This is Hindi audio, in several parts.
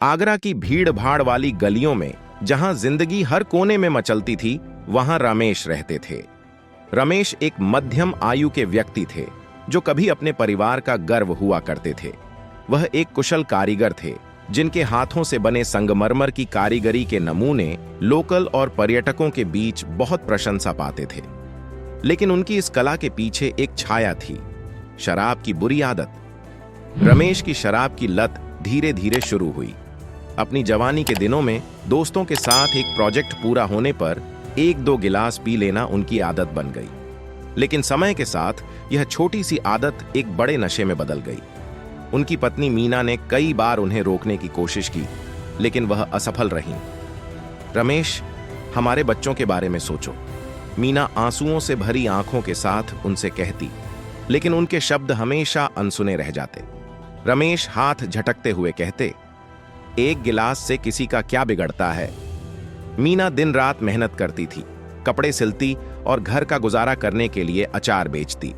आगरा की भीड़ भाड़ वाली गलियों में जहां जिंदगी हर कोने में मचलती थी, वहां रमेश रहते थे। रमेश एक मध्यम आयु के व्यक्ति थे जो कभी अपने परिवार का गर्व हुआ करते थे। वह एक कुशल कारीगर थे जिनके हाथों से बने संगमरमर की कारीगरी के नमूने लोकल और पर्यटकों के बीच बहुत प्रशंसा पाते थे। लेकिन उनकी इस कला के पीछे एक छाया थी, शराब की बुरी आदत। रमेश की शराब की लत धीरे धीरे शुरू हुई। अपनी जवानी के दिनों में दोस्तों के साथ एक प्रोजेक्ट पूरा होने पर एक दो गिलास पी लेना उनकी आदत बन गई। लेकिन समय के साथ यह छोटी सी आदत एक बड़े नशे में बदल गई। उनकी पत्नी मीना ने कई बार उन्हें रोकने की कोशिश की, लेकिन वह असफल रहीं। रमेश, हमारे बच्चों के बारे में सोचो, मीना आंसुओं से भरी आंखों के साथ उनसे कहती, लेकिन उनके शब्द हमेशा अनसुने रह जाते। रमेश हाथ झटकते हुए कहते, एक गिलास से किसी का क्या बिगड़ता है। मीना दिन रात मेहनत करती थी, कपड़े सिलती और घर का गुजारा करने के लिए अचार बेचती।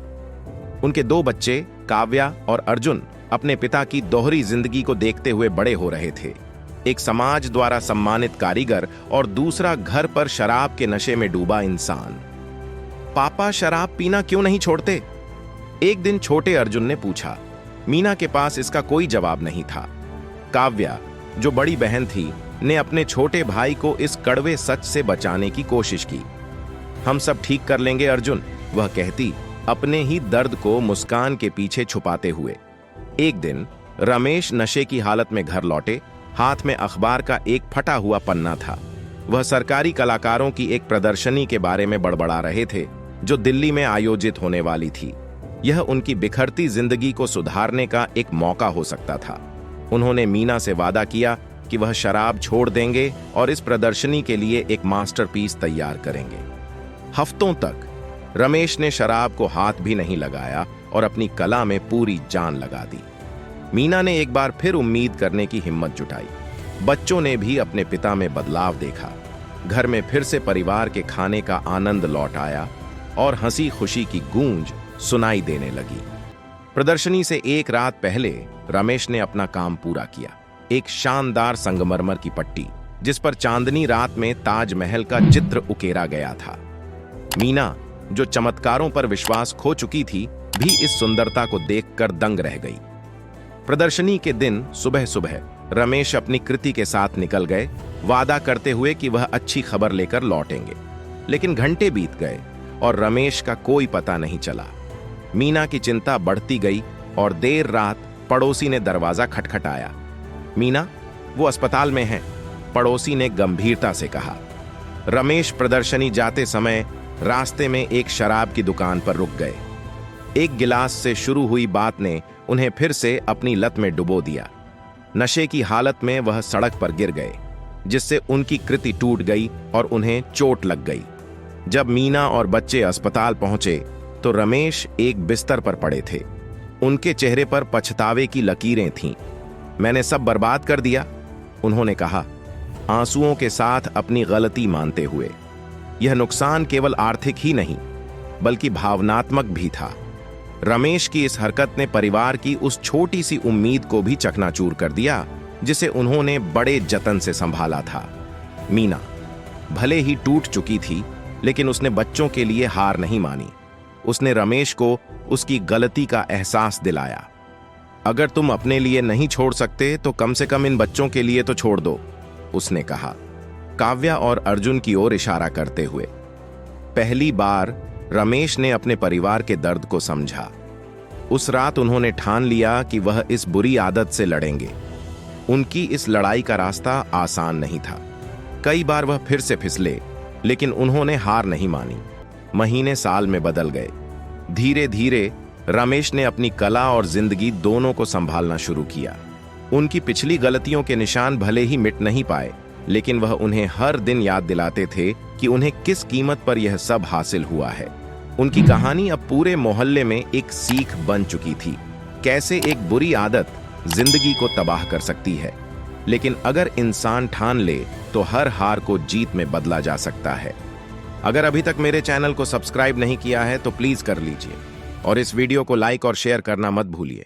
उनके दो बच्चे काव्या और अर्जुन अपने पिता की दोहरी जिंदगी को देखते हुए बड़े हो रहे थे, एक समाज द्वारा सम्मानित कारीगर और दूसरा घर पर शराब के नशे में डूबा इंसान। पापा, शराब पीना क्यों नहीं छोड़ते? एक दिन छोटे अर्जुन ने पूछा। मीना के पास इसका कोई जवाब नहीं था। काव्या, जो बड़ी बहन थी, ने अपने छोटे भाई को इस कड़वे सच से बचाने की कोशिश की। हम सब ठीक कर लेंगे अर्जुन, वह कहती, अपने ही दर्द को मुस्कान के पीछे छुपाते हुए। एक दिन रमेश नशे की हालत में घर लौटे। हाथ में अखबार का एक फटा हुआ पन्ना था। वह सरकारी कलाकारों की एक प्रदर्शनी के बारे में बड़बड़ा रहे थे जो दिल्ली में आयोजित होने वाली थी। यह उनकी बिखरती जिंदगी को सुधारने का एक मौका हो सकता था। उन्होंने मीना से वादा किया कि वह शराब छोड़ देंगे और इस प्रदर्शनी के लिए एक मास्टरपीस तैयार करेंगे। हफ्तों तक रमेश ने शराब को हाथ भी नहीं लगाया और अपनी कला में पूरी जान लगा दी। मीना ने एक बार फिर उम्मीद करने की हिम्मत जुटाई। बच्चों ने भी अपने पिता में बदलाव देखा। घर में फिर से परिवार के खाने का आनंद लौट आया और हंसी खुशी की गूंज सुनाई देने लगी। प्रदर्शनी से एक रात पहले रमेश ने अपना काम पूरा किया। एक शानदार संगमरमर की पट्टी जिस पर चांदनी रात में ताजमहल का चित्र उकेरा गया था। मीना, जो चमत्कारों पर विश्वास खो चुकी थी, भी इस सुंदरता को देखकर दंग रह गई। प्रदर्शनी के दिन सुबह सुबह रमेश अपनी कृति के साथ निकल गए, वादा करते हुए कि वह अच्छी खबर लेकर लौटेंगे। लेकिन घंटे बीत गए और रमेश का कोई पता नहीं चला। मीना की चिंता बढ़ती गई और देर रात पड़ोसी ने दरवाजा खटखटाया। मीना, वो अस्पताल में हैं, पड़ोसी ने गंभीरता से कहा। रमेश प्रदर्शनी जाते समय रास्ते में एक शराब की दुकान पर रुक गए। एक गिलास से शुरू हुई बात ने उन्हें फिर से अपनी लत में डुबो दिया। नशे की हालत में वह सड़क पर गिर गए, जिससे उनकी कृति टूट गई और उन्हें चोट लग गई। जब मीना और बच्चे अस्पताल पहुंचे तो रमेश एक बिस्तर पर पड़े थे। उनके चेहरे पर पछतावे की लकीरें थीं। मैंने सब बर्बाद कर दिया, उन्होंने कहा, आंसुओं के साथ अपनी गलती मानते हुए। यह नुकसान केवल आर्थिक ही नहीं बल्कि भावनात्मक भी था। रमेश की इस हरकत ने परिवार की उस छोटी सी उम्मीद को भी चकनाचूर कर दिया जिसे उन्होंने बड़े जतन से संभाला था। मीना भले ही टूट चुकी थी, लेकिन उसने बच्चों के लिए हार नहीं मानी। उसने रमेश को उसकी गलती का एहसास दिलाया। अगर तुम अपने लिए नहीं छोड़ सकते तो कम से कम इन बच्चों के लिए तो छोड़ दो, उसने कहा, काव्या और अर्जुन की ओर इशारा करते हुए। पहली बार रमेश ने अपने परिवार के दर्द को समझा। उस रात उन्होंने ठान लिया कि वह इस बुरी आदत से लड़ेंगे। उनकी इस लड़ाई का रास्ता आसान नहीं था। कई बार वह फिर से फिसले, लेकिन उन्होंने हार नहीं मानी। महीने साल में बदल गए। धीरे धीरे रमेश ने अपनी कला और जिंदगी दोनों को संभालना शुरू किया। उनकी पिछली गलतियों के निशान भले ही मिट नहीं पाए, लेकिन वह उन्हें हर दिन याद दिलाते थे कि उन्हें किस कीमत पर यह सब हासिल हुआ है। उनकी कहानी अब पूरे मोहल्ले में एक सीख बन चुकी थी, कैसे एक बुरी आदत जिंदगी को तबाह कर सकती है, लेकिन अगर इंसान ठान ले तो हर हार को जीत में बदला जा सकता है। अगर अभी तक मेरे चैनल को सब्सक्राइब नहीं किया है तो प्लीज कर लीजिए और इस वीडियो को लाइक और शेयर करना मत भूलिए।